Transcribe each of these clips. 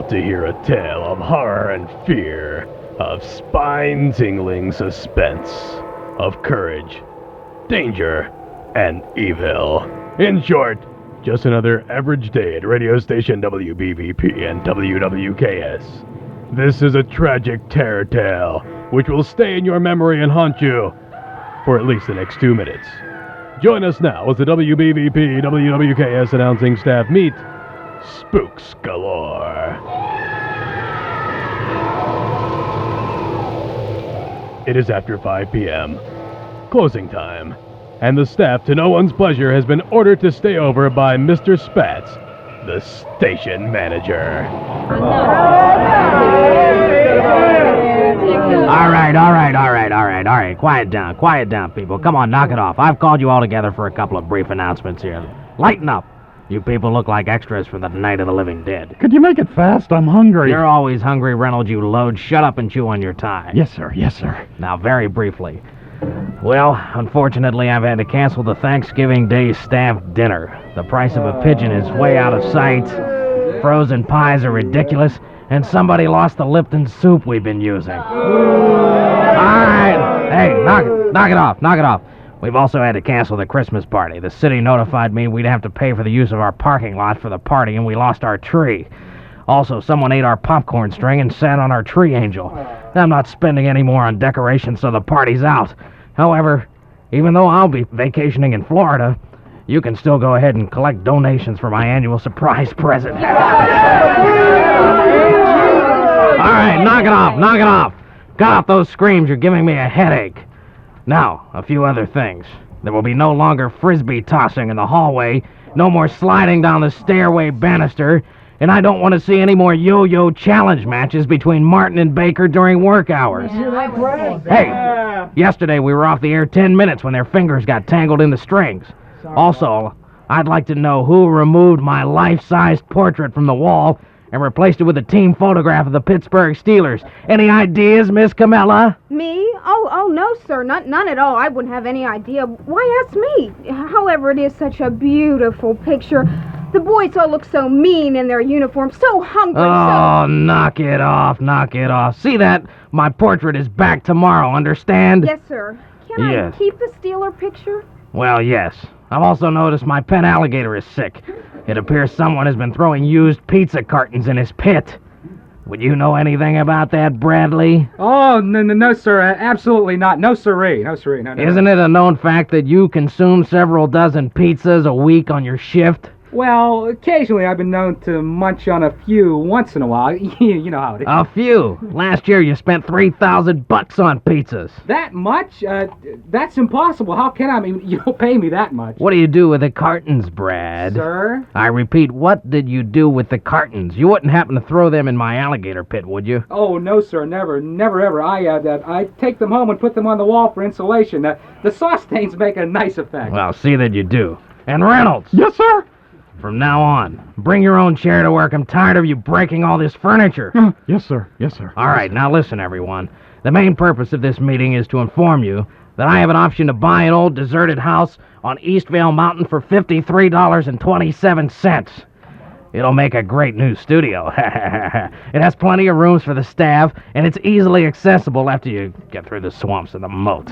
about to hear a tale of horror and fear, of spine-tingling suspense, of courage, danger, and evil. In short, just another average day at radio station WBVP and WWKS. This is a tragic terror tale, which will stay in your memory and haunt you for at least the next 2 minutes. Join us now as the WBVP WWKS announcing staff meet Spooks Galore. It is after 5 p.m., closing time, and the staff, to no one's pleasure, has been ordered to stay over by Mr. Spats, the station manager. All right. Quiet down, people. Come on, knock it off. I've called you all together for a couple of brief announcements here. Lighten up. You people look like extras from the Night of the Living Dead. Could you make it fast? I'm hungry. You're always hungry, Reynolds, you load. Shut up and chew on your tie. Yes, sir. Now, very briefly. Well, unfortunately, I've had to cancel the Thanksgiving Day staff dinner. The price of a pigeon is way out of sight. Frozen pies are ridiculous. And somebody lost the Lipton soup we've been using. All right. Hey, knock it off. We've also had to cancel the Christmas party. The city notified me we'd have to pay for the use of our parking lot for the party, and we lost our tree. Also, someone ate our popcorn string and sat on our tree angel. I'm not spending any more on decorations, so the party's out. However, even though I'll be vacationing in Florida, you can still go ahead and collect donations for my annual surprise present. All right, knock it off. Cut out those screams, you're giving me a headache. Now, a few other things. There will be no longer frisbee tossing in the hallway, no more sliding down the stairway banister, and I don't want to see any more yo-yo challenge matches between Martin and Baker during work hours. Hey, yesterday we were off the air 10 minutes when their fingers got tangled in the strings. Also, I'd like to know who removed my life-sized portrait from the wall and replaced it with a team photograph of the Pittsburgh Steelers. Any ideas, Miss Camilla? Me? Oh, no, sir. None at all. I wouldn't have any idea. Why ask me? However, it is such a beautiful picture. The boys all look so mean in their uniforms, so hungry, Oh, knock it off. See that? My portrait is back tomorrow, understand? Yes, sir. Can I keep the Steeler picture? Well, yes. I've also noticed my pet alligator is sick. It appears someone has been throwing used pizza cartons in his pit. Would you know anything about that, Bradley? Oh, no, sir. Absolutely not. No, sirree. No. Isn't it a known fact that you consume several dozen pizzas a week on your shift? Well, occasionally I've been known to munch on a few once in a while. You know how it is. A few? Last year you spent $3,000 on pizzas. That much? That's impossible. How can I? I mean, you don't pay me that much. What do you do with the cartons, Brad? Sir? I repeat, what did you do with the cartons? You wouldn't happen to throw them in my alligator pit, would you? Oh, no, sir. Never, ever. I take them home and put them on the wall for insulation. The sauce stains make a nice effect. Well, see that you do. And Reynolds! Yes, sir? From now on, bring your own chair to work. I'm tired of you breaking all this furniture. Yes, sir. All right, now listen, everyone. The main purpose of this meeting is to inform you that I have an option to buy an old deserted house on Eastvale Mountain for $53.27. It'll make a great new studio. It has plenty of rooms for the staff, and it's easily accessible after you get through the swamps and the moat.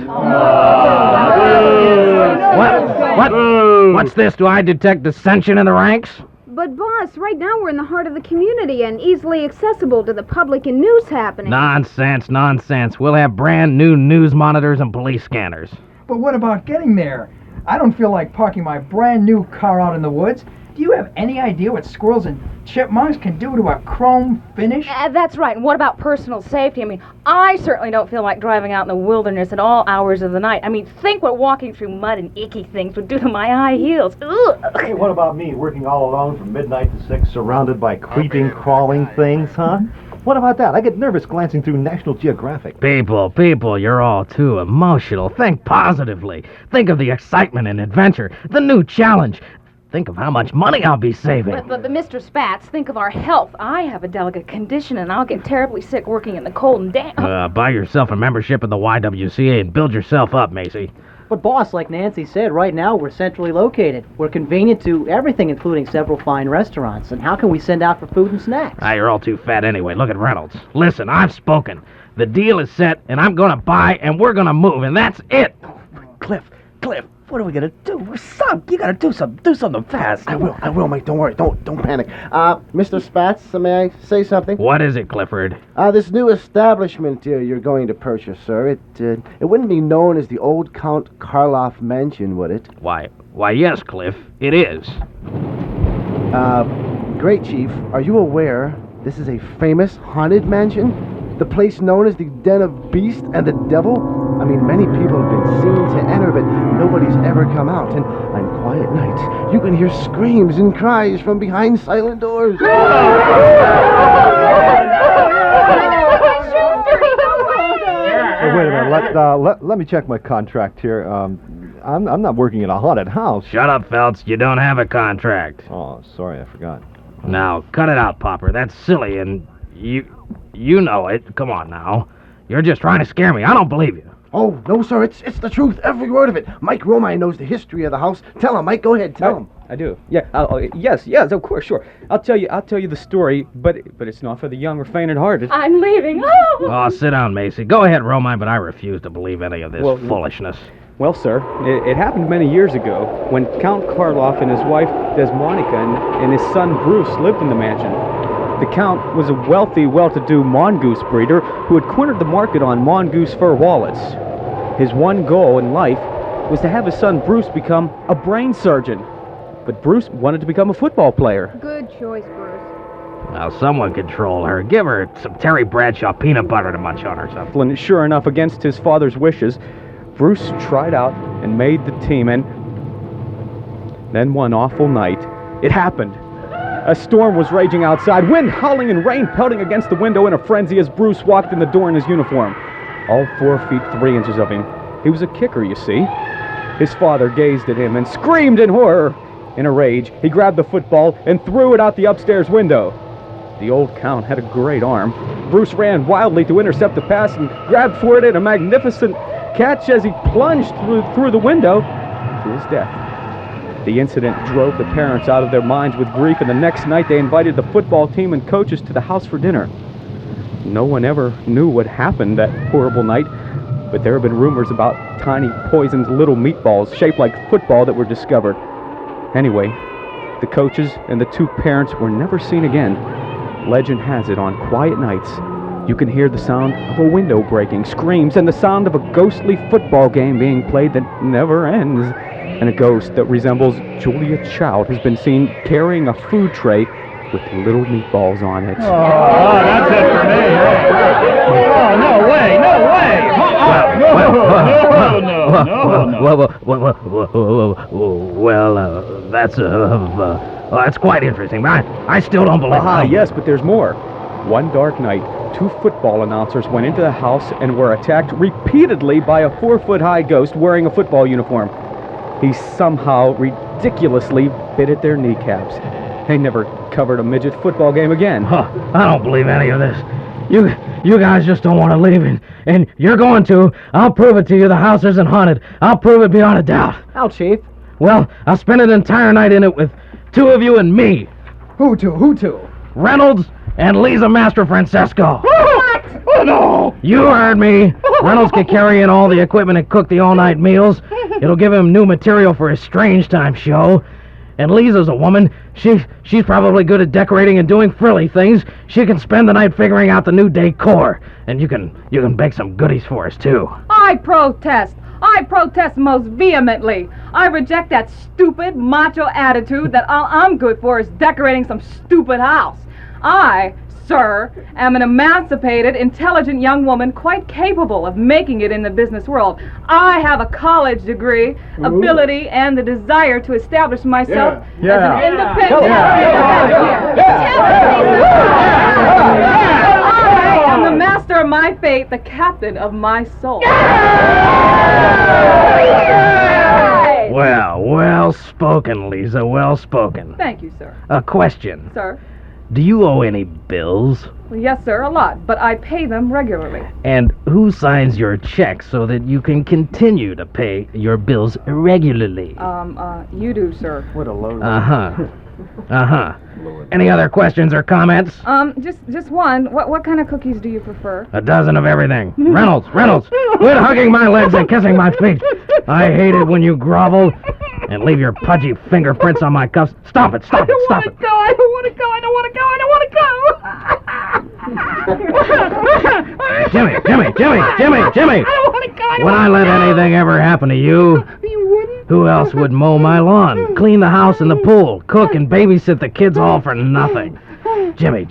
What's this? Do I detect dissension in the ranks? But, boss, right now we're in the heart of the community and easily accessible to the public and news happening. Nonsense. We'll have brand new news monitors and police scanners. But what about getting there? I don't feel like parking my brand new car out in the woods. Do you have any idea what squirrels and chipmunks can do to a chrome finish? That's right. And what about personal safety? I mean, I certainly don't feel like driving out in the wilderness at all hours of the night. I mean, think what walking through mud and icky things would do to my high heels. Ugh. Hey, what about me, working all alone from midnight to 6, surrounded by creeping, crawling things, huh? What about that? I get nervous glancing through National Geographic. People, you're all too emotional. Think positively. Think of the excitement and adventure, the new challenge. Think of how much money I'll be saving. But Mr. Spats, think of our health. I have a delicate condition, and I'll get terribly sick working in the cold and damp. Buy yourself a membership in the YWCA and build yourself up, Macy. But boss, like Nancy said, right now we're centrally located. We're convenient to everything, including several fine restaurants. And how can we send out for food and snacks? You're all too fat anyway. Look at Reynolds. Listen, I've spoken. The deal is set, and I'm gonna buy, and we're gonna move, and that's it. Cliff, what are we gonna do? We're sunk. You gotta do something fast. I will, mate. Don't worry. Don't panic. Mr. Spatz, may I say something? What is it, Clifford? This new establishment you're going to purchase, sir. It wouldn't be known as the old Count Karloff Mansion, would it? Why, yes, Cliff, it is. Great Chief, are you aware this is a famous haunted mansion? The place known as the Den of Beast and the Devil? I mean, many people have been seen to enter, but nobody's ever come out. And on quiet nights, you can hear screams and cries from behind silent doors. Hey, wait a minute. Let me check my contract here. I'm not working in a haunted house. Shut up, Phelps. You don't have a contract. Oh, sorry, I forgot. Now, cut it out, Popper. That's silly, and you know it. Come on now. You're just trying to scare me. I don't believe you. Oh, no, sir. It's the truth. Every word of it. Mike Romigh knows the history of the house. Tell him, Mike. Go ahead. Tell him. I do. Yeah. Yes, of course, sure. I'll tell you the story, but it's not for the young or faint-hearted. I'm leaving. Oh, sit down, Macy. Go ahead, Romigh, but I refuse to believe any of this foolishness. Well, sir, it happened many years ago when Count Karloff and his wife Desmonica and his son Bruce lived in the mansion. The Count was a wealthy, well-to-do mongoose breeder who had cornered the market on mongoose fur wallets. His one goal in life was to have his son Bruce become a brain surgeon. But Bruce wanted to become a football player. Good choice, Bruce. Now, someone control her. Give her some Terry Bradshaw peanut butter to munch on or something. And sure enough, against his father's wishes, Bruce tried out and made the team, and then one awful night, it happened. A storm was raging outside, wind howling and rain pelting against the window in a frenzy as Bruce walked in the door in his uniform. All 4 feet 3 inches of him. He was a kicker, you see. His father gazed at him and screamed in horror. In a rage, he grabbed the football and threw it out the upstairs window. The old Count had a great arm. Bruce ran wildly to intercept the pass and grabbed for it in a magnificent catch as he plunged through the window to his death. The incident drove the parents out of their minds with grief, and the next night they invited the football team and coaches to the house for dinner. No one ever knew what happened that horrible night, but there have been rumors about tiny poisoned little meatballs shaped like football that were discovered. Anyway, the coaches and the 2 parents were never seen again. Legend has it, on quiet nights, you can hear the sound of a window breaking, screams, and the sound of a ghostly football game being played that never ends. And a ghost that resembles Julia Child has been seen carrying a food tray with little meatballs on it. Oh, that's it for me. Oh, no way. Well, that's quite interesting, but I still don't believe it. Yes, but there's more. One dark night, 2 football announcers went into the house and were attacked repeatedly by a 4-foot-high ghost wearing a football uniform. He somehow ridiculously bit at their kneecaps. They never covered a midget football game again. I don't believe any of this. You guys just don't want to leave, and you're going to. I'll prove it to you. The house isn't haunted. I'll prove it beyond a doubt. How, Chief? Well, I'll spend an entire night in it with 2 of you and me. Who two? Reynolds and Liza Mastrofrancesco. What? Oh, no! You heard me. Reynolds can carry in all the equipment and cook the all-night meals. It'll give him new material for his Strange Time show. And Lisa's a woman. She's probably good at decorating and doing frilly things. She can spend the night figuring out the new decor. And you can bake some goodies for us, too. I protest. I protest most vehemently. I reject that stupid, macho attitude that all I'm good for is decorating some stupid house. I, sir, am an emancipated, intelligent young woman quite capable of making it in the business world. I have a college degree, ability, and the desire to establish myself as an independent... I am the master of my fate, the captain of my soul. Well spoken, Lisa, well spoken. Thank you, sir. A question. Sir? Do you owe any bills? Well, yes, sir, a lot, but I pay them regularly. And who signs your checks so that you can continue to pay your bills regularly? You do, sir. What a load. Any other questions or comments? Just one. What kind of cookies do you prefer? A dozen of everything. Reynolds, quit hugging my legs and kissing my feet. I hate it when you grovel and leave your pudgy fingerprints on my cuffs. Stop it. I don't want to go. I don't want to go. Jimmy. I don't want to go. When I let anything ever happen to you, who else would mow my lawn, clean the house and the pool, cook and babysit the kids all for nothing? Jimmy.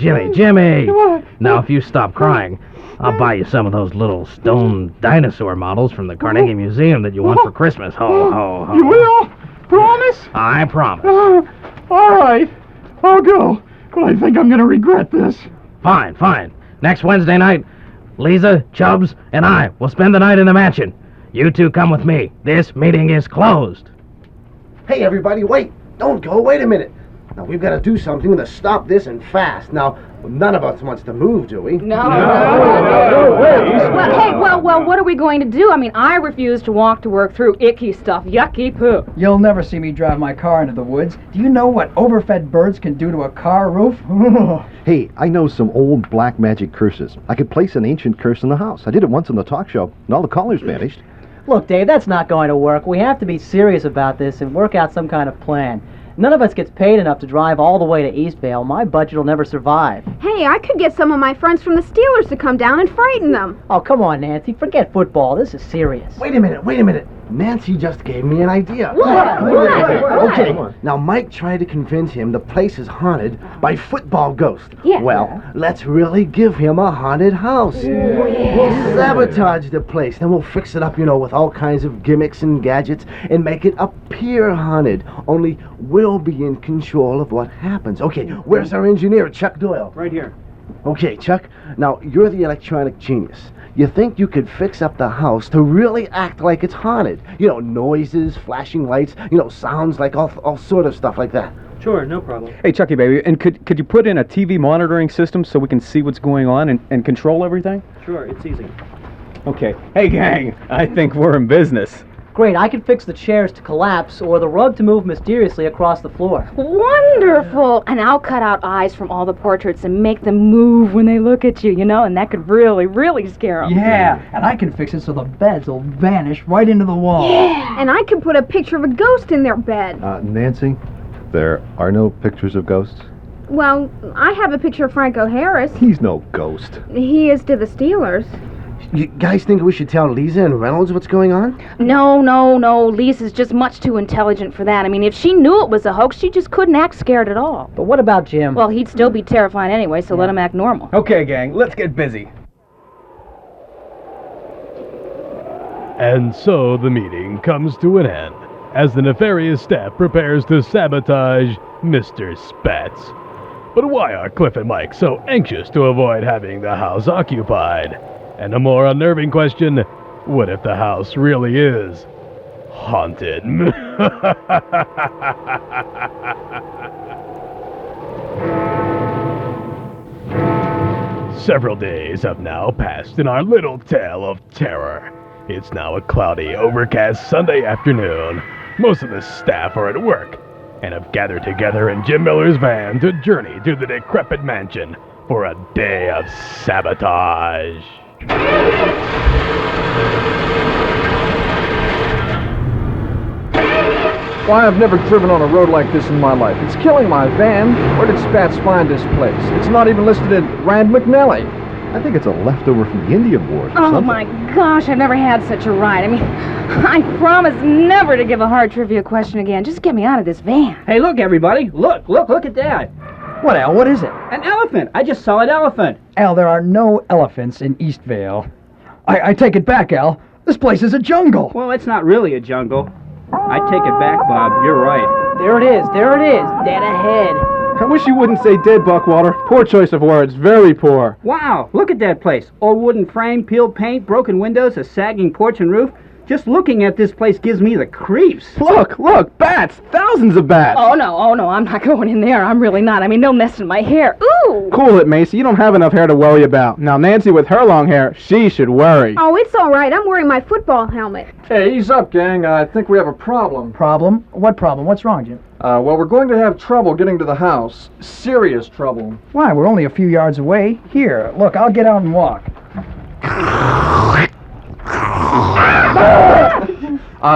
Now, if you stop crying, I'll buy you some of those little stone dinosaur models from the Carnegie Museum that you want for Christmas. Ho, ho, ho. You will? Promise? I promise. All right. I'll go. But I think I'm going to regret this. Fine. Next Wednesday night, Liza, Chubbs, and I will spend the night in the mansion. You two come with me. This meeting is closed. Hey, everybody, wait. Don't go. Wait a minute. Now, we've got to do something to stop this and fast. Now, none of us wants to move, do we? No. Well, what are we going to do? I mean, I refuse to walk to work through icky stuff. Yucky poo. You'll never see me drive my car into the woods. Do you know what overfed birds can do to a car roof? Hey, I know some old black magic curses. I could place an ancient curse in the house. I did it once on the talk show, and all the callers vanished. Look, Dave, that's not going to work. We have to be serious about this and work out some kind of plan. None of us gets paid enough to drive all the way to Eastvale. My budget will never survive. Hey, I could get some of my friends from the Steelers to come down and frighten them. Oh, come on, Nancy. Forget football. This is serious. Wait a minute. Nancy just gave me an idea. What? Okay, now Mike tried to convince him the place is haunted by football ghosts. Yeah. Well, let's really give him a haunted house. We'll sabotage the place, then we'll fix it up, with all kinds of gimmicks and gadgets and make it appear haunted. Only we'll be in control of what happens. Okay, where's our engineer, Chuck Doyle? Right here. Okay, Chuck, now you're the electronic genius. You think you could fix up the house to really act like it's haunted? Noises, flashing lights, sounds like all sort of stuff like that. Sure, no problem. Hey, Chucky, baby, and could you put in a TV monitoring system so we can see what's going on and control everything? Sure, it's easy. Okay. Hey, gang, I think we're in business. Great, I can fix the chairs to collapse or the rug to move mysteriously across the floor. Wonderful! And I'll cut out eyes from all the portraits and make them move when they look at you, and that could really, really scare them. Yeah, and I can fix it so the beds will vanish right into the wall. Yeah, and I can put a picture of a ghost in their bed. Nancy, there are no pictures of ghosts? Well, I have a picture of Franco Harris. He's no ghost. He is to the Steelers. You guys think we should tell Liza and Reynolds what's going on? No. Lisa's just much too intelligent for that. I mean, if she knew it was a hoax, she just couldn't act scared at all. But what about Jim? Well, he'd still be terrified anyway, so let him act normal. Okay, gang, let's get busy. And so the meeting comes to an end, as the nefarious staff prepares to sabotage Mr. Spats. But why are Cliff and Mike so anxious to avoid having the house occupied? And a more unnerving question, what if the house really is haunted? Several days have now passed in our little tale of terror. It's now a cloudy, overcast Sunday afternoon. Most of the staff are at work and have gathered together in Jim Miller's van to journey to the decrepit mansion for a day of sabotage. Why, I've never driven on a road like this in my life. It's killing my van. Where did Spats find this place? It's not even listed at Rand McNally. I think it's a leftover from the Indian Wars or Oh something. my gosh, I've never had such a ride. I mean, I promise never to give a hard trivia question again. Just get me out of this van. Hey, look, everybody. Look at that. What, Al? What is it? An elephant. I just saw an elephant. Al, there are no elephants in Eastvale. I take it back, Al. This place is a jungle. Well, it's not really a jungle. I take it back, Bob. You're right. There it is, dead ahead. I wish you wouldn't say dead, Buckwalter. Poor choice of words. Very poor. Wow, look at that place. Old wooden frame, peeled paint, broken windows, a sagging porch and roof. Just looking at this place gives me the creeps. Look, bats! Thousands of bats! Oh, no, I'm not going in there. I'm really not. I mean, no messing my hair. Ooh! Cool it, Macy. You don't have enough hair to worry about. Now, Nancy with her long hair, she should worry. Oh, it's all right. I'm wearing my football helmet. Hey, ease up, gang. I think we have a problem. Problem? What problem? What's wrong, Jim? Well, we're going to have trouble getting to the house. Serious trouble. Why? We're only a few yards away. Here, look, I'll get out and walk.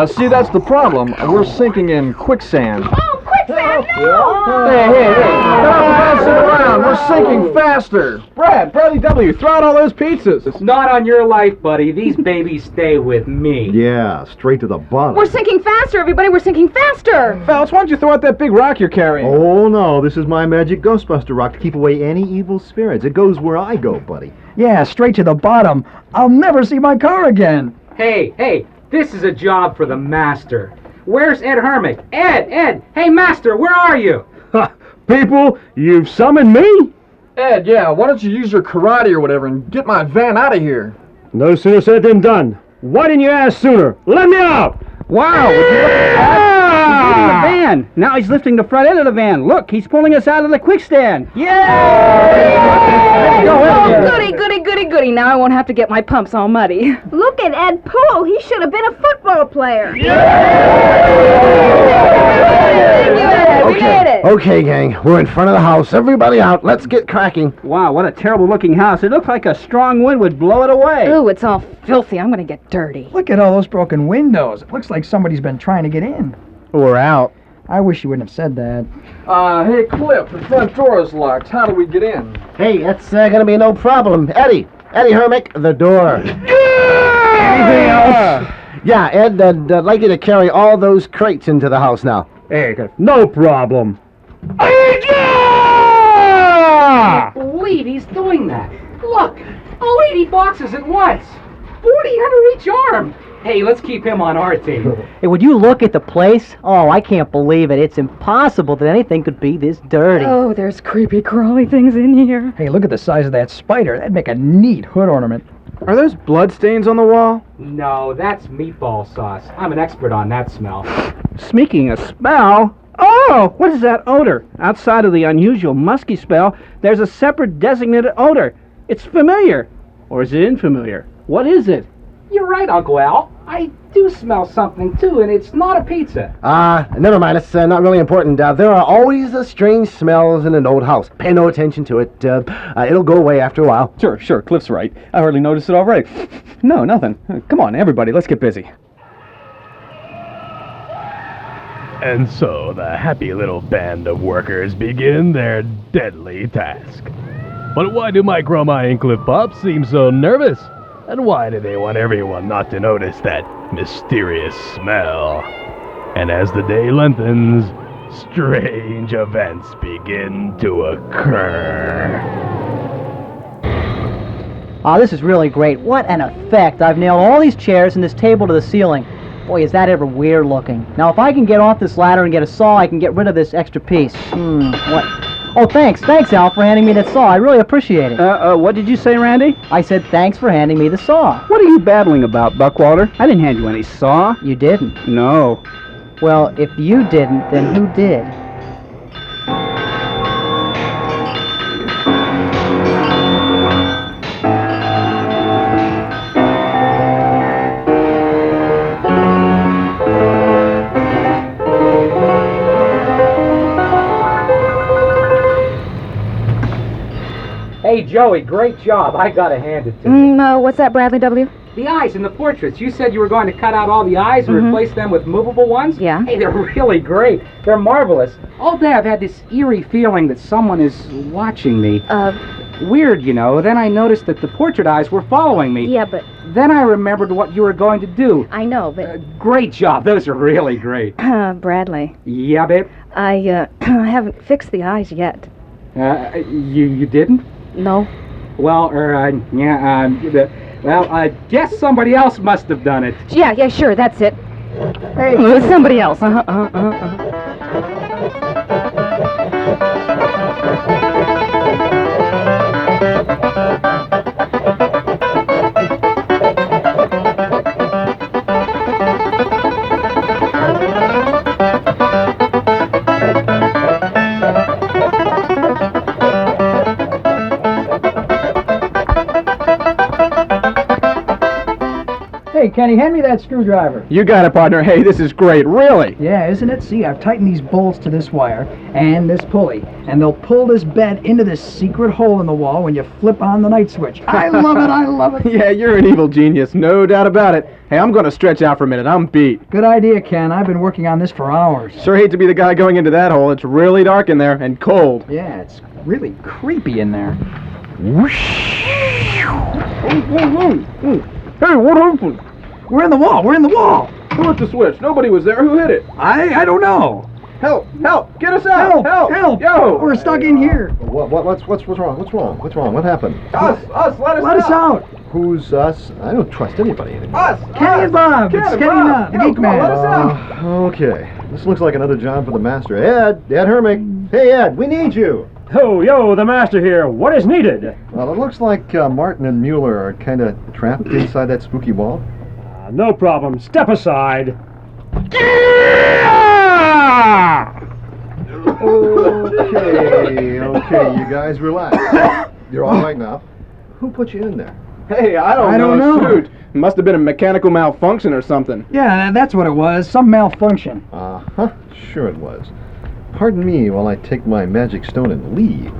See, that's the problem. We're sinking in quicksand. Oh, quicksand, no! Hey, stop messing around. We're sinking faster. Bradley W., throw out all those pizzas. Not on your life, buddy. These babies stay with me. Yeah, straight to the bottom. We're sinking faster, everybody. We're sinking faster. Fellas, why don't you throw out that big rock you're carrying? Oh, no, this is my magic Ghostbuster rock to keep away any evil spirits. It goes where I go, buddy. Yeah, straight to the bottom. I'll never see my car again. Hey, this is a job for the master. Where's Ed Hermick? Ed! Hey, master, where are you? People, you've summoned me? Ed, yeah, why don't you use your karate or whatever and get my van out of here? No sooner said than done. Why didn't you ask sooner? Let me out! Wow, would you look at that? He's in the van. Now he's lifting the front end of the van. Look, he's pulling us out of the quickstand. Yeah! Goody. Now I won't have to get my pumps all muddy. Look at Ed pull. He should have been a football player. Okay, gang, we're in front of the house. Everybody out. Let's get cracking. Wow, what a terrible looking house. It looks like a strong wind would blow it away. Ooh, it's all filthy. I'm gonna get dirty. Look at all those broken windows. It looks like somebody's been trying to get in. We're out. I wish you wouldn't have said that. Hey, Cliff, the front door is locked. How do we get in? Hey, that's gonna be no problem. Eddie Hermick, the door. Anything else? Yeah, Ed, I'd like you to carry all those crates into the house now. Hey, no problem. I can't believe he's doing that. Look, all 80 boxes at once. 40 under each arm. Hey, let's keep him on our team. Hey, would you look at the place? Oh, I can't believe it. It's impossible that anything could be this dirty. Oh, there's creepy crawly things in here. Hey, look at the size of that spider. That'd make a neat hood ornament. Are those blood stains on the wall? No, that's meatball sauce. I'm an expert on that smell. Speaking of smell, oh, what is that odor? Outside of the unusual musky smell, there's a separate designated odor. It's familiar. Or is it unfamiliar? What is it? You're right, Uncle Al. I do smell something, too, and it's not a pizza. Never mind. It's not really important. There are always strange smells in an old house. Pay no attention to it. It'll go away after a while. Sure. Cliff's right. I hardly noticed it already. No, nothing. Come on, everybody. Let's get busy. And so the happy little band of workers begin their deadly task. But why do Mike, Romigh, and Cliff Pops seem so nervous? And why do they want everyone not to notice that mysterious smell? And as the day lengthens, strange events begin to occur. Oh, this is really great. What an effect. I've nailed all these chairs and this table to the ceiling. Boy, is that ever weird looking. Now, if I can get off this ladder and get a saw, I can get rid of this extra piece. What? Oh, thanks, Al, for handing me that saw. I really appreciate it. What did you say, Randy? I said thanks for handing me the saw. What are you babbling about, Buckwalter? I didn't hand you any saw. You didn't? No. Well, if you didn't, then who did? Hey, Joey, great job. I gotta hand it to you. What's that, Bradley W.? The eyes in the portraits. You said you were going to cut out all the eyes and replace them with movable ones? Yeah. Hey, they're really great. They're marvelous. All day I've had this eerie feeling that someone is watching me. Weird, you know. Then I noticed that the portrait eyes were following me. Yeah, but... Then I remembered what you were going to do. I know, but... Great job. Those are really great. Bradley. Yeah, babe? I haven't fixed the eyes yet. You didn't? No. Well, I guess somebody else must have done it. Yeah, sure, that's it. Hey. Somebody else. Kenny, hand me that screwdriver. You got it, partner. Hey, this is great, really. Yeah, isn't it? See, I've tightened these bolts to this wire and this pulley, and they'll pull this bed into this secret hole in the wall when you flip on the night switch. I love it, I love it. Yeah, you're an evil genius, no doubt about it. Hey, I'm going to stretch out for a minute. I'm beat. Good idea, Ken. I've been working on this for hours. Sure hate to be the guy going into that hole. It's really dark in there and cold. Yeah, it's really creepy in there. Whoosh. Hey, what happened? We're in the wall. We're in the wall. Who hit the switch? Nobody was there. Who hit it? I don't know. Help! Help! Get us out! Help! Yo! We're stuck in here. What's wrong? What's wrong? What's wrong? What happened? Us! Let us out. Who's us? I don't trust anybody anymore. Us! Kenny and Bob. It's Kenny and Bob, the geek man. Let us out. Okay. This looks like another job for the master. Ed Hermick. Hey, Ed, we need you. Oh, yo, the master here. What is needed? Well, it looks like Martin and Mueller are kind of trapped inside that spooky wall. No problem. Step aside. Okay, you guys relax. You're all right now. Who put you in there? Hey, I don't know. Shoot. It must have been a mechanical malfunction or something. Yeah, that's what it was. Some malfunction. Uh-huh. Sure it was. Pardon me while I take my magic stone and leave.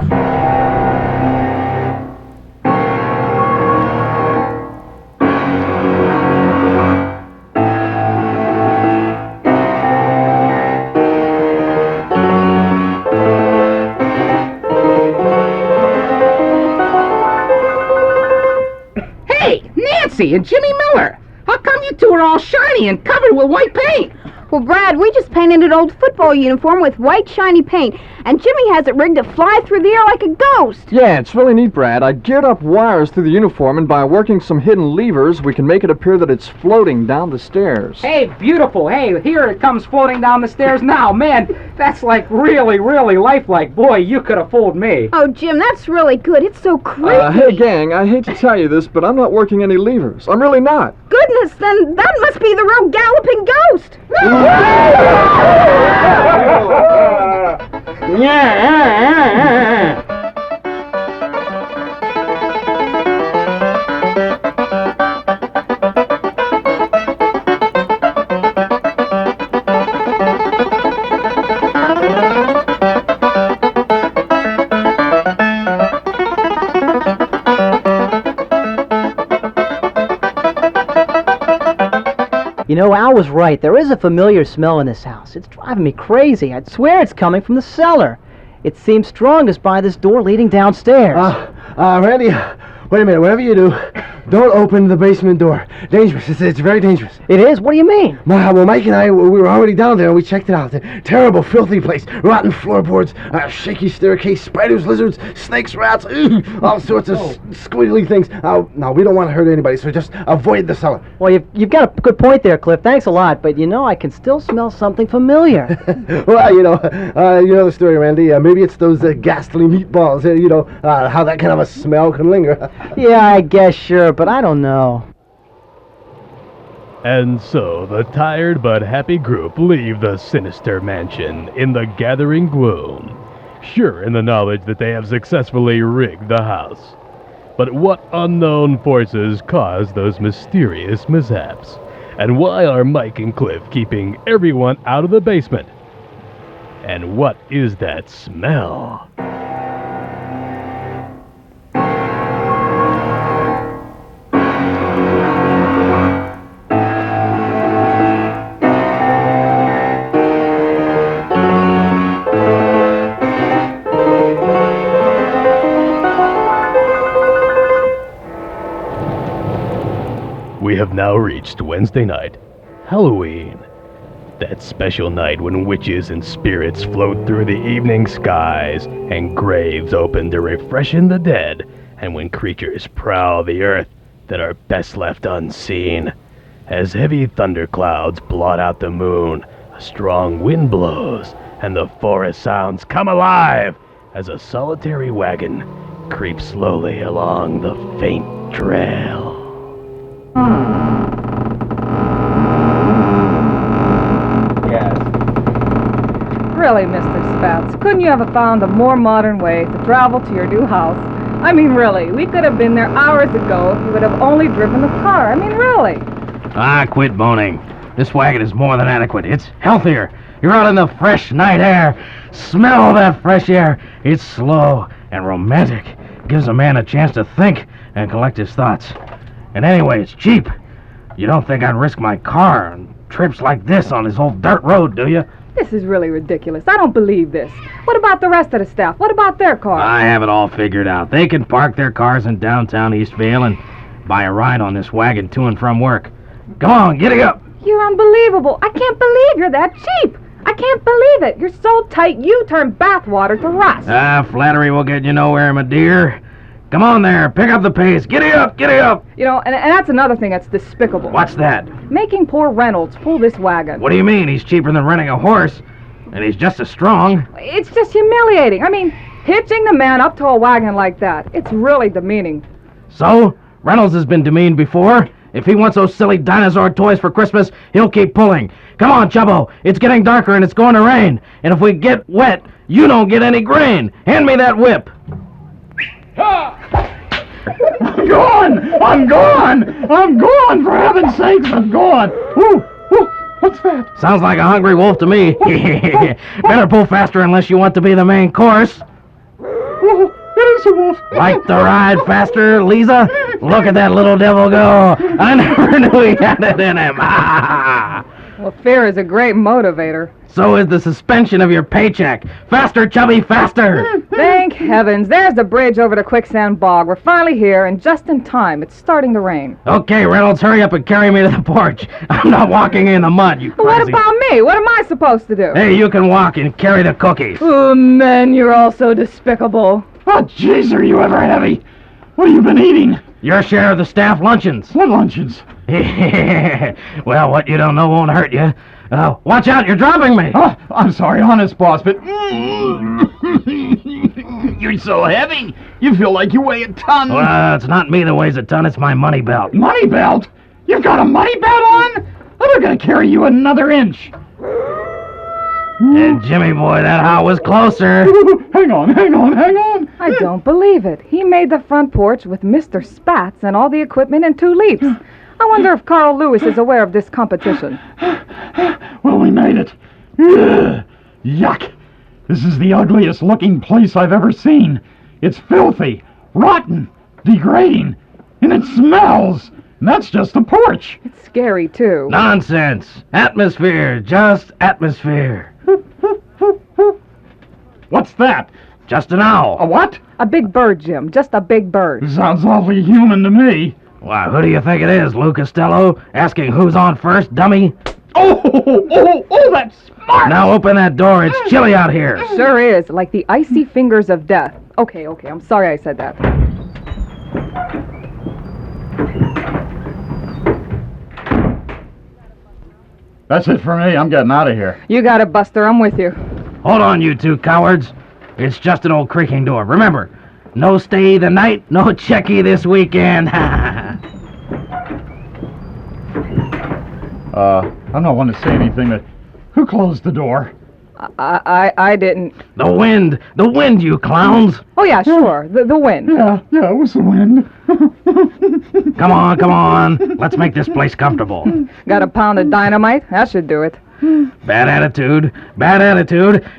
Macy and Jimi Miller. How come you two are all shiny and covered with white paint? Well, Brad, we just painted an old football uniform with white shiny paint, and Jimmy has it rigged to fly through the air like a ghost. Yeah, it's really neat, Brad. I geared up wires through the uniform, and by working some hidden levers, we can make it appear that it's floating down the stairs. Hey, beautiful. Hey, here it comes floating down the stairs now. Man, that's like really, really lifelike. Boy, you could have fooled me. Oh, Jim, that's really good. It's so creepy. Hey, gang, I hate to tell you this, but I'm not working any levers. I'm really not. Goodness, then that must be the real galloping ghost. Yeah. You know, Al was right. There is a familiar smell in this house. It's driving me crazy. I'd swear it's coming from the cellar. It seems strongest by this door leading downstairs. Randy, wait a minute. Whatever you do, don't open the basement door. Dangerous. It's very dangerous. It is? What do you mean? Well, Mike and I, we were already down there and we checked it out. Terrible, filthy place. Rotten floorboards, shaky staircase, spiders, lizards, snakes, rats, all sorts of squiggly things. Now, we don't want to hurt anybody, so just avoid the cellar. Well, you've got a good point there, Cliff. Thanks a lot. But, you know, I can still smell something familiar. Well, you know the story, Randy. Maybe it's those ghastly meatballs. How that kind of a smell can linger. Yeah, I guess, sure, but I don't know. And so the tired but happy group leave the sinister mansion in the gathering gloom, sure in the knowledge that they have successfully rigged the house. But what unknown forces caused those mysterious mishaps? And why are Mike and Cliff keeping everyone out of the basement? And what is that smell? We have now reached Wednesday night, Halloween. That special night when witches and spirits float through the evening skies and graves open to refreshen the dead, and when creatures prowl the earth that are best left unseen. As heavy thunderclouds blot out the moon, a strong wind blows, and the forest sounds come alive as a solitary wagon creeps slowly along the faint trail. Yes. Really, Mr. Spats, couldn't you have found a more modern way to travel to your new house? I mean, really, we could have been there hours ago if you would have only driven the car. I mean, really. Quit boning. This wagon is more than adequate. It's healthier. You're out in the fresh night air. Smell that fresh air. It's slow and romantic. Gives a man a chance to think and collect his thoughts. And anyway, it's cheap. You don't think I'd risk my car on trips like this on this old dirt road, do you? This is really ridiculous. I don't believe this. What about the rest of the staff? What about their cars? I have it all figured out. They can park their cars in downtown Eastvale and buy a ride on this wagon to and from work. Come on, giddy up. You're unbelievable. I can't believe you're that cheap. I can't believe it. You're so tight you turn bathwater to rust. Flattery will get you nowhere, my dear. Come on there, pick up the pace. Giddy up, giddy up. You know, and that's another thing that's despicable. What's that? Making poor Reynolds pull this wagon. What do you mean? He's cheaper than renting a horse, and he's just as strong. It's just humiliating. I mean, hitching the man up to a wagon like that, it's really demeaning. So, Reynolds has been demeaned before. If he wants those silly dinosaur toys for Christmas, he'll keep pulling. Come on, Chubbo. It's getting darker and it's going to rain. And if we get wet, you don't get any grain. Hand me that whip. I'm gone! I'm gone! I'm gone! For heaven's sakes, I'm gone! Ooh, what's that? Sounds like a hungry wolf to me. Better pull faster unless you want to be the main course. Oh, it is a wolf. Like the ride faster, Liza? Look at that little devil go. I never knew he had it in him. Well, fear is a great motivator. So is the suspension of your paycheck. Faster, Chubby, faster! Thank heavens. There's the bridge over to Quicksand Bog. We're finally here, and just in time. It's starting to rain. Okay, Reynolds, hurry up and carry me to the porch. I'm not walking in the mud, you crazy... What about me? What am I supposed to do? Hey, you can walk and carry the cookies. Oh, men, you're all so despicable. Oh, jeez, are you ever heavy? What have you been eating? Your share of the staff luncheons. What luncheons? Well, what you don't know won't hurt you. Watch out, you're dropping me. Oh, I'm sorry, honest, boss, but... You're so heavy. You feel like you weigh a ton. Well, it's not me that weighs a ton, it's my money belt. Money belt? You've got a money belt on? I'm not going to carry you another inch. And Jimmy boy, that how was closer. Hang on. I don't believe it. He made the front porch with Mr. Spats and all the equipment in 2 leaps. I wonder if Carl Lewis is aware of this competition. Well, we made it. Ugh. Yuck. This is the ugliest looking place I've ever seen. It's filthy, rotten, degrading, and it smells. And that's just the porch. It's scary, too. Nonsense. Atmosphere, just atmosphere. What's that? Just an owl. A what? A big bird, Jim. Just a big bird. Sounds awfully human to me. Why, who do you think it is, Lou Costello? Asking who's on first, dummy? Oh, that's smart! Now open that door. It's chilly out here. Sure is, like the icy fingers of death. Okay, I'm sorry I said that. That's it for me. I'm getting out of here. You got it, Buster. I'm with you. Hold on, you two cowards. It's just an old creaking door. Remember, no stay the night, no checky this weekend. I'm not one to say anything, but who closed the door? I didn't. The wind, you clowns. Oh, yeah, sure. The wind. Yeah, it was the wind. Come on. Let's make this place comfortable. Got a pound of dynamite? That should do it. Bad attitude.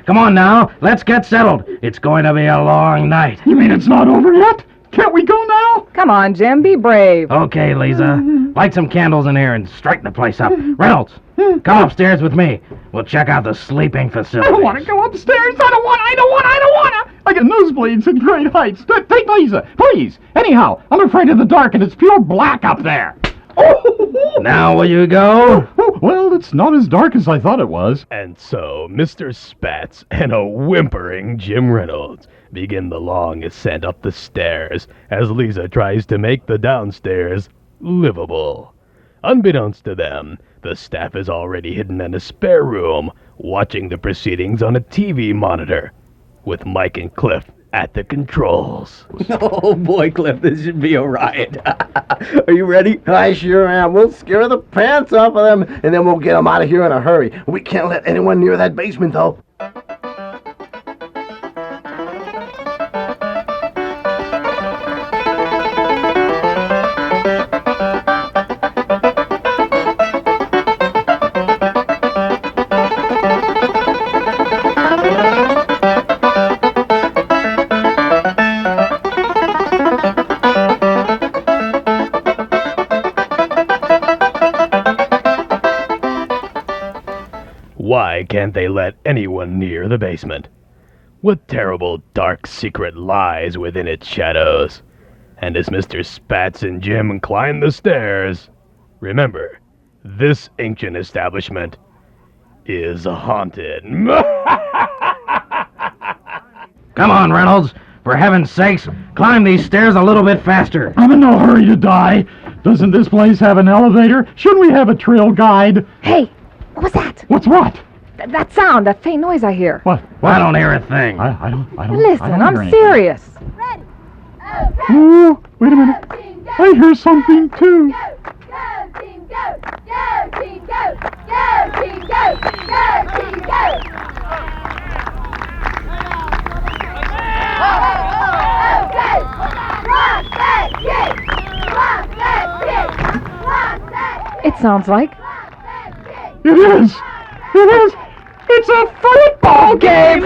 Come on now, let's get settled. It's going to be a long night. You mean it's not over yet? Can't we go now? Come on, Jim, be brave. Okay, Liza. Light some candles in here and strike the place up. Reynolds, come upstairs with me. We'll check out the sleeping facility. I don't want to go upstairs. I don't want to. I get nosebleeds at great heights. Take Liza, please. Anyhow, I'm afraid of the dark and it's pure black up there. Now will you go? Well, it's not as dark as I thought it was. And so, Mr. Spats and a whimpering Jim Reynolds begin the long ascent up the stairs as Liza tries to make the downstairs livable. Unbeknownst to them, the staff is already hidden in a spare room, watching the proceedings on a TV monitor, with Mike and Cliff at the controls. Oh boy, Cliff, this should be a riot. Are you ready? I sure am. We'll scare the pants off of them, and then we'll get them out of here in a hurry. We can't let anyone near that basement, though. Why can't they let anyone near the basement? What terrible dark secret lies within its shadows? And as Mr. Spats and Jim climb the stairs, remember, this ancient establishment is haunted. Come on, Reynolds. For heaven's sakes, climb these stairs a little bit faster. I'm in no hurry to die. Doesn't this place have an elevator? Shouldn't we have a trail guide? Hey, what was that? What's what? That sound, that faint noise I hear. What? I don't hear a thing. I don't Listen, hear I'm anything. serious. Oh, wait a minute. I hear something too. It sounds like... It is! It's a football game!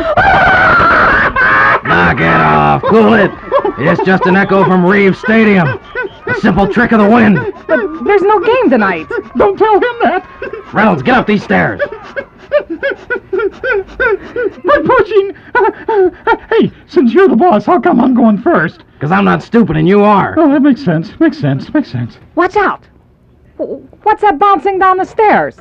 Knock it off. Cool it. It's just an echo from Reeves Stadium. A simple trick of the wind. But there's no game tonight. Don't tell him that. Reynolds, get up these stairs. Quit pushing! Hey, since you're the boss, how come I'm going first? Because I'm not stupid and you are. Oh, that makes sense. Makes sense. Watch out. What's that bouncing down the stairs?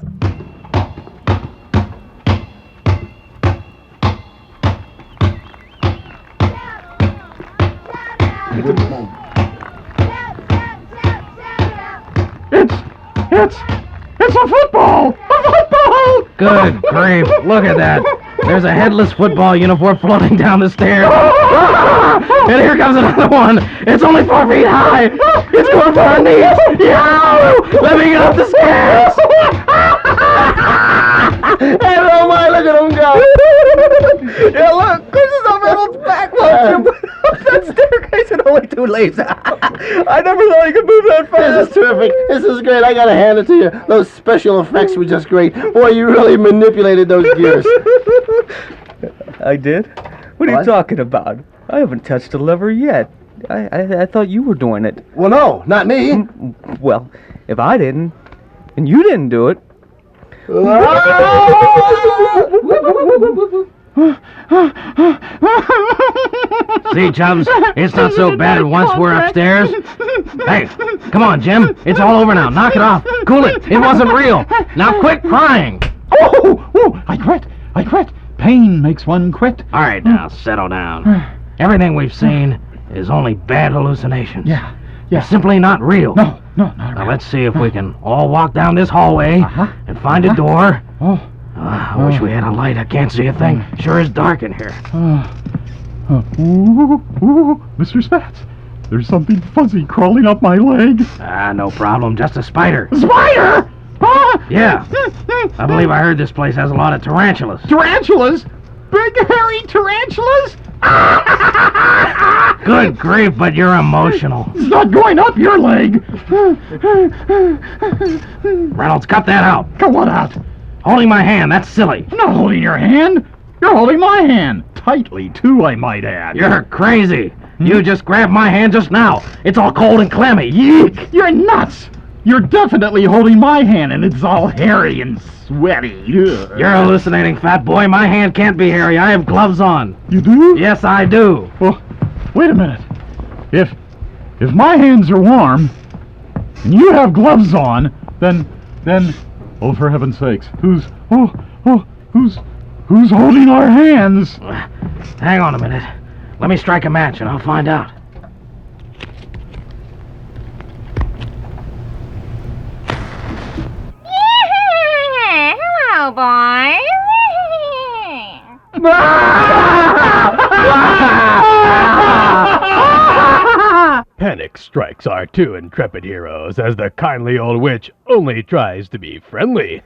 It's a football! A football! Good grief. Look at that. There's a headless football uniform floating down the stairs. And here comes another one. It's only 4 feet high. It's going for our knees. Yow! Let me get up the stairs. Hey, oh my, look at him go! Yeah, look, this is on Reynolds' back. Up that staircase in only 2 leaps. I never thought he could move that fast. This is terrific. This is great. I gotta hand it to you. Those special effects were just great. Boy, you really manipulated those gears. I did? What are you talking about? I haven't touched a lever yet. I thought you were doing it. Well, no, not me. Well, if I didn't, and you didn't do it... See, chums, it's not so bad once we're upstairs. Hey, come on, Jim. It's all over now. Knock it off. Cool it. It wasn't real. Now quit crying. Oh, I quit. Pain makes one quit. All right, now, settle down. Everything we've seen is only bad hallucinations. Yeah. It's simply not real. No, not Now, real. let's see if we can all walk down this hallway and find a door. I wish we had a light. I can't see a thing. Sure is dark in here. Mr. Spats, there's something fuzzy crawling up my leg. No problem. Just a spider. Spider? Yeah. I believe I heard this place has a lot of tarantulas. Tarantulas? Big hairy tarantulas? Good grief, but you're emotional. It's not going up your leg. Reynolds, cut that out. Cut what out? Holding my hand, that's silly. I'm not holding your hand. You're holding my hand. Tightly, too, I might add. You're crazy. You just grabbed my hand just now. It's all cold and clammy. Yeek! You're nuts. You're definitely holding my hand, and it's all hairy and sweaty. Ugh. You're hallucinating, fat boy. My hand can't be hairy. I have gloves on. You do? Yes, I do. Well, wait a minute. If my hands are warm, and you have gloves on, then, oh, for heaven's sakes, who's holding our hands? Hang on a minute. Let me strike a match, and I'll find out. Hello, boys. Panic strikes our 2 intrepid heroes as the kindly old witch only tries to be friendly.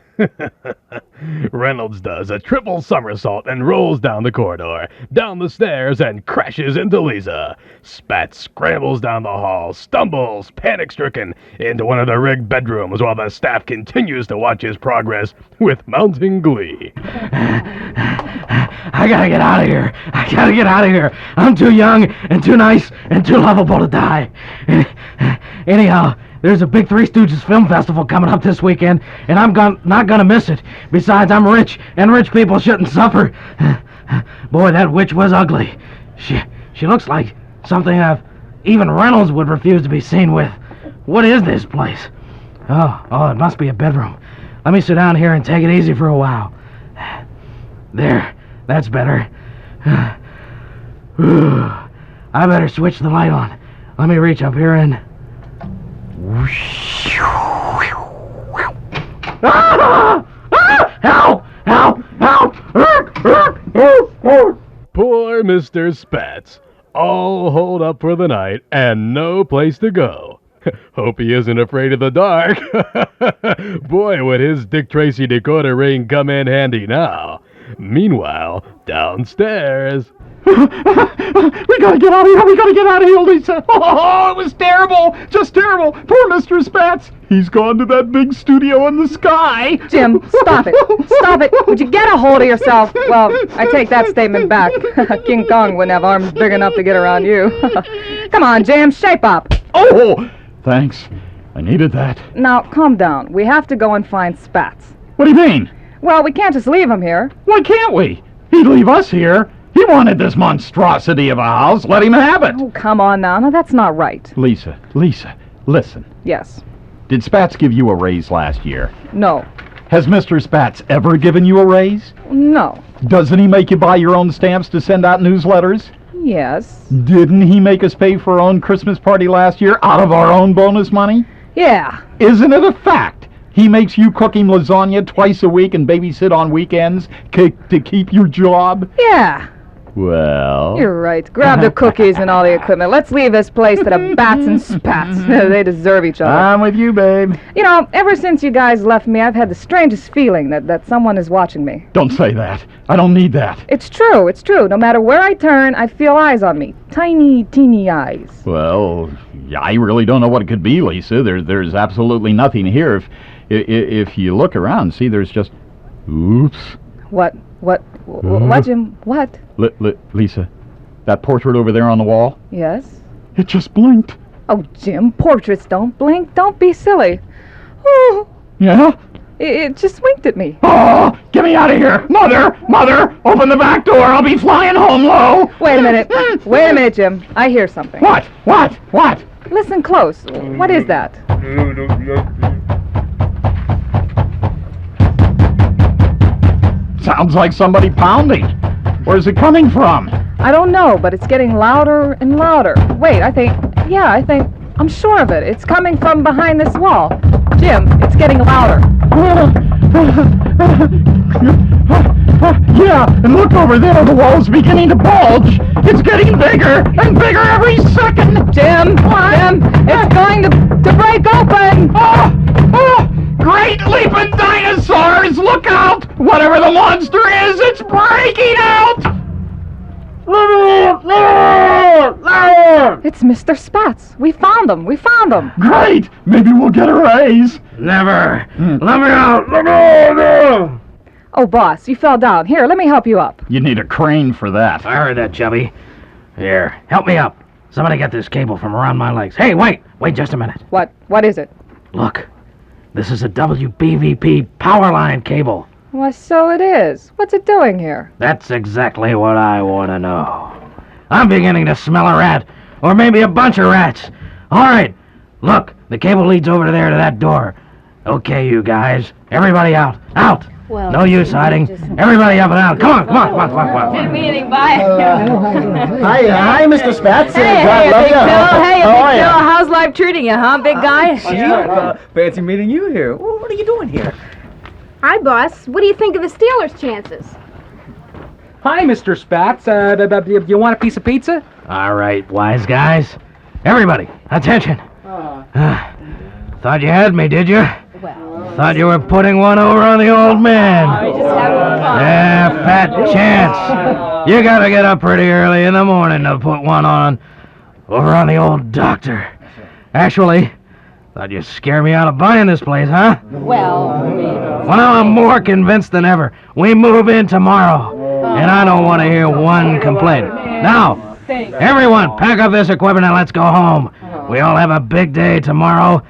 Reynolds does a triple somersault and rolls down the corridor, down the stairs, and crashes into Liza. Spats scrambles down the hall, stumbles, panic-stricken, into one of the rigged bedrooms while the staff continues to watch his progress with mounting glee. I gotta get out of here. I'm too young and too nice and too lovable to die. Anyhow, There's a big Three Stooges film festival coming up this weekend, and I'm not gonna miss it. Besides, I'm rich, and rich people shouldn't suffer. Boy, that witch was ugly. She looks like something even Reynolds would refuse to be seen with. What is this place? Oh, it must be a bedroom. Let me sit down here and take it easy for a while. There, that's better. I better switch the light on. Let me reach up here and... Help! Help! Help! Poor Mr. Spats. All holed up for the night and no place to go. Hope he isn't afraid of the dark. Boy, would his Dick Tracy decoder ring come in handy now. Meanwhile, downstairs... We gotta get out of here! We gotta get out of here, Lisa! Oh, it was terrible! Just terrible! Poor Mr. Spats! He's gone to that big studio in the sky! Jim, stop it! Stop it! Would you get a hold of yourself? Well, I take that statement back. King Kong wouldn't have arms big enough to get around you. Come on, Jim, shape up! Oh! Thanks. I needed that. Now, calm down. We have to go and find Spats. What do you mean? Well, we can't just leave him here. Why can't we? He'd leave us here. He wanted this monstrosity of a house. Let him have it. Oh, come on now. No, that's not right. Lisa, listen. Yes. Did Spats give you a raise last year? No. Has Mr. Spats ever given you a raise? No. Doesn't he make you buy your own stamps to send out newsletters? Yes. Didn't he make us pay for our own Christmas party last year out of our own bonus money? Yeah. Isn't it a fact? He makes you cook him lasagna twice a week and babysit on weekends to keep your job? Yeah. Well... You're right. Grab the cookies and all the equipment. Let's leave this place to the bats and spats. They deserve each other. I'm with you, babe. You know, ever since you guys left me, I've had the strangest feeling that someone is watching me. Don't say that. I don't need that. It's true. It's true. No matter where I turn, I feel eyes on me. Tiny, teeny eyes. Well, I really don't know what it could be, Lisa. There's absolutely nothing here. If you look around, see, there's just... Oops. What, Jim? What? Lisa, that portrait over there on the wall? Yes? It just blinked. Oh, Jim, portraits don't blink. Don't be silly. Oh. Yeah? It just winked at me. Oh, get me out of here. Mother, open the back door. I'll be flying home low. Wait a minute, Jim. I hear something. What? Listen close. What is that? Sounds like somebody pounding. Where's it coming from? I don't know, but it's getting louder and louder. Wait, I'm sure of it. It's coming from behind this wall. Jim, it's getting louder. Yeah, and look over there, the wall's beginning to bulge. It's getting bigger and bigger every second. Jim, it's going to break open. Oh, great leaping dinosaurs, look out. Whatever the monster is, it's breaking out. It's Mr. Spats. We found him. Great. Maybe we'll get a raise. Never. Let me out. Let me out. Oh, boss, you fell down. Here, let me help you up. You need a crane for that. I heard that, Chubby. Here, help me up. Somebody get this cable from around my legs. Hey, wait just a minute. What is it? Look, this is a WBVP power line cable. Why, so it is. What's it doing here? That's exactly what I want to know. I'm beginning to smell a rat, or maybe a bunch of rats. All right, look, the cable leads over there to that door. Okay, you guys, everybody out. Well, no use hiding. Everybody up and out. Come on. Didn't mean anything by it. Hi, Mr. Spats. Hey, Big Bill. How's life treating you, huh, big guy? Fancy meeting you here. What are you doing here? Hi, boss. What do you think of the Steelers' chances? Hi, Mr. Spats. Do you want a piece of pizza? All right, wise guys. Everybody, attention. Thought you had me, did you? Thought you were putting one over on the old man. Just having fun. Yeah, fat chance. You gotta get up pretty early in the morning to put one over on the old doctor. Actually, thought you'd scare me out of buying this place, huh? Well, now I'm more convinced than ever. We move in tomorrow, and I don't want to hear one complaint. Now, everyone, pack up this equipment and let's go home. We all have a big day tomorrow,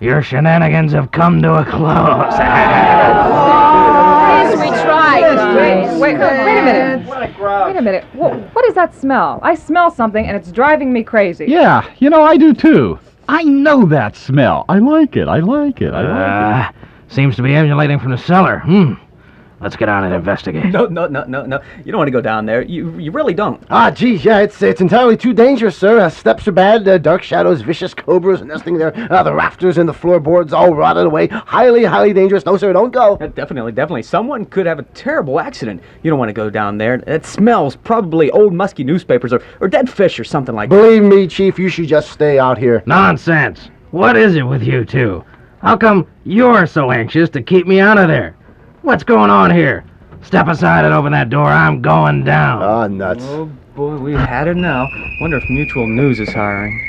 Your shenanigans have come to a close. Yes, we tried. Wait a minute. Wait a minute. What is that smell? I smell something and it's driving me crazy. Yeah, I do too. I know that smell. I like it. Seems to be emanating from the cellar. Let's get on and investigate. No. You don't want to go down there. You really don't. Ah, geez, yeah, it's entirely too dangerous, sir. Steps are bad, dark shadows, vicious cobras nesting there. The rafters and the floorboards all rotted away. Highly, highly dangerous. No, sir, don't go. Definitely. Someone could have a terrible accident. You don't want to go down there. It smells probably old musky newspapers or dead fish or something like that. Believe me, Chief, you should just stay out here. Nonsense. What is it with you two? How come you're so anxious to keep me out of there? What's going on here? Step aside and open that door. I'm going down. Ah, nuts. Oh, boy, we've had it now. Wonder if Mutual News is hiring.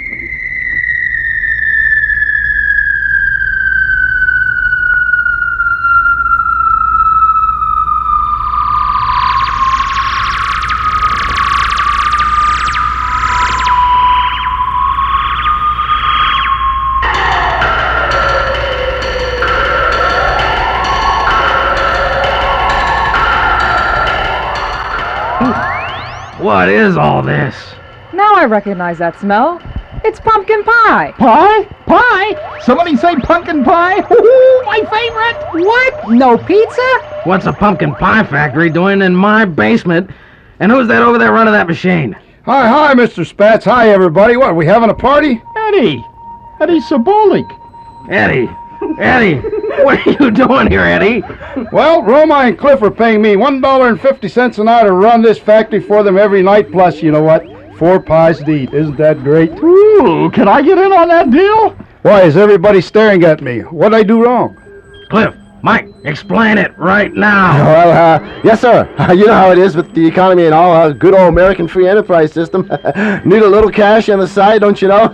What is all this? Now I recognize that smell. It's pumpkin pie. Pie? Somebody say pumpkin pie? Ooh, my favorite. What? No pizza? What's a pumpkin pie factory doing in my basement? And who's that over there running that machine? Hi, Mr. Spats. Hi, everybody. What, are we having a party? Eddie Sabolic. Eddie, what are you doing here, Eddie? Well, Romigh and Cliff are paying me $1.50 an hour to run this factory for them every night, plus, you know what, 4 pies to eat. Isn't that great? Ooh, can I get in on that deal? Why is everybody staring at me? What'd I do wrong? Cliff, Mike, explain it right now. Well, yes, sir. You know how it is with the economy and all. Good old American free enterprise system. Need a little cash on the side, don't you know?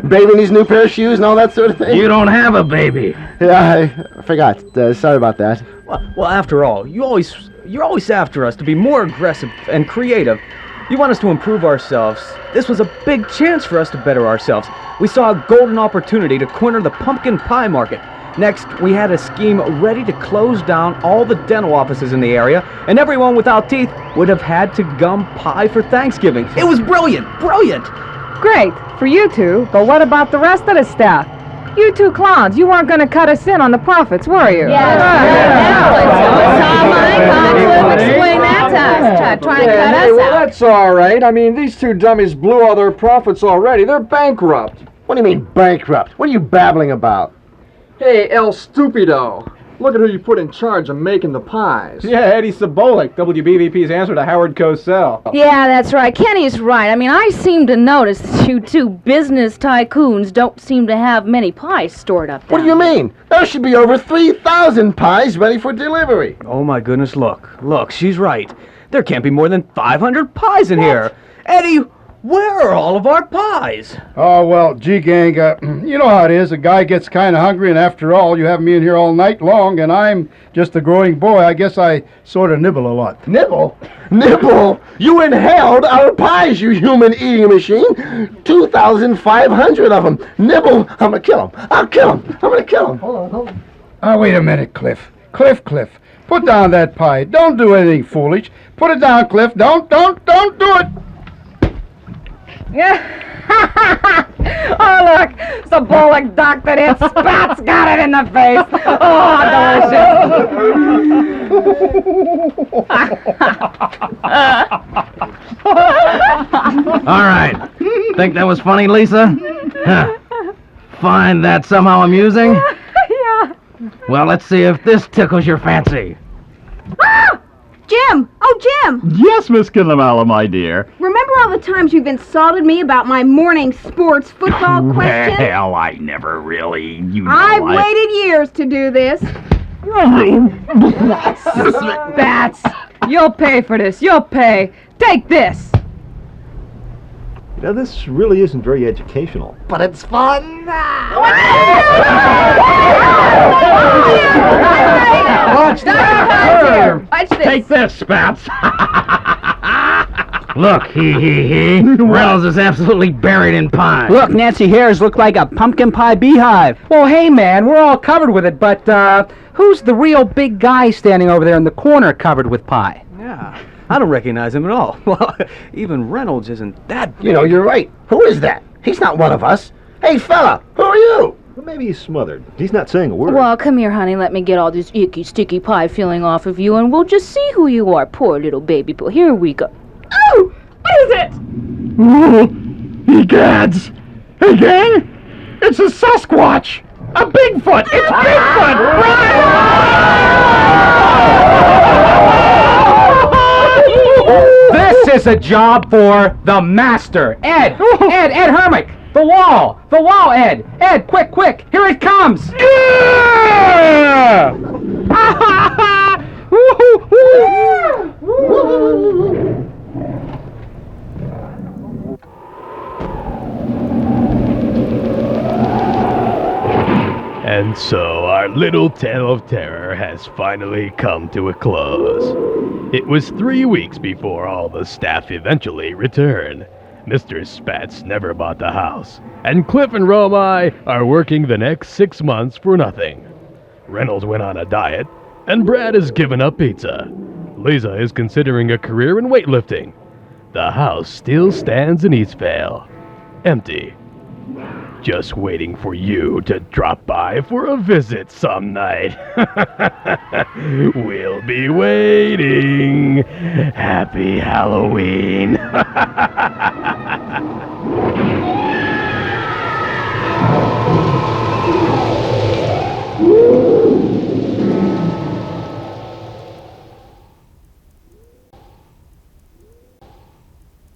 Baby needs a new pair of shoes and all that sort of thing. You don't have a baby. Yeah, I forgot. Sorry about that. Well, after all, you're always after us to be more aggressive and creative. You want us to improve ourselves. This was a big chance for us to better ourselves. We saw a golden opportunity to corner the pumpkin pie market. Next, we had a scheme ready to close down all the dental offices in the area, and everyone without teeth would have had to gum pie for Thanksgiving. It was brilliant! Great, for you two, but what about the rest of the staff? You two clowns, you weren't going to cut us in on the profits, were you? Explain that to us. Trying to cut us well, out. that's all right. I mean, these two dummies blew all their profits already. They're bankrupt. What do you mean, bankrupt? What are you babbling about? Hey, El Stupido. Look at who you put in charge of making the pies. Yeah, Eddie Sabolic, WBVP's answer to Howard Cosell. Yeah, that's right. Kenny's right. I mean, I seem to notice that you two business tycoons don't seem to have many pies stored up there. What do you mean? There should be over 3,000 pies ready for delivery. Oh my goodness, look, she's right. There can't be more than 500 pies in here. Eddie, where are all of our pies? Oh, well, gee, gang, you know how it is. A guy gets kind of hungry, and after all, you have me in here all night long, and I'm just a growing boy. I guess I sort of nibble a lot. Nibble? Nibble? You inhaled our pies, you human eating machine. 2,500 of them. Nibble? I'm gonna kill him. I'll kill him. I'm gonna kill him. Hold on. Oh, wait a minute, Cliff. Cliff. Put down that pie. Don't do anything foolish. Put it down, Cliff. Don't do it. Yeah. Oh, look. Sabolic docked it in. Spats got it in the face. Oh, delicious. All right. Think that was funny, Lisa? Huh. Find that somehow amusing? Yeah. Well, let's see if this tickles your fancy. Ah! Jim! Oh, Jim! Yes, Miss Killamala, my dear. Remember all the times you've insulted me about my morning sports football question? Well, I never really, I've waited years to do this. Bats! You'll pay for this. You'll pay. Take this. You know, this really isn't very educational. But it's fun. Watch this. Take this, Spats. Look, he. Reynolds is absolutely buried in pie. Look, Nancy Hare's look like a pumpkin pie beehive. Well, hey, man, we're all covered with it, but, who's the real big guy standing over there in the corner covered with pie? Yeah, I don't recognize him at all. Well, even Reynolds isn't that big. You know, you're right. Who is that? He's not one of us. Hey, fella, who are you? Well, maybe he's smothered. He's not saying a word. Well, come here, honey. Let me get all this icky, sticky pie feeling off of you, and we'll just see who you are. Poor little baby boy. Here we go. Oh! What is it? Oh, egads! Hey, gang! It's a Sasquatch! A Bigfoot! It's Bigfoot! This is a job for the master. Ed, Hermick! The wall, Ed! Ed, quick! Here it comes! Yeah! And so our little tale of terror has finally come to a close. It was 3 weeks before all the staff eventually returned. Mr. Spats never bought the house, and Cliff and Romigh are working the next 6 months for nothing. Reynolds went on a diet, and Brad has given up pizza. Liza is considering a career in weightlifting. The house still stands in Eastvale, empty, just waiting for you to drop by for a visit some night. We'll be waiting. Happy Halloween.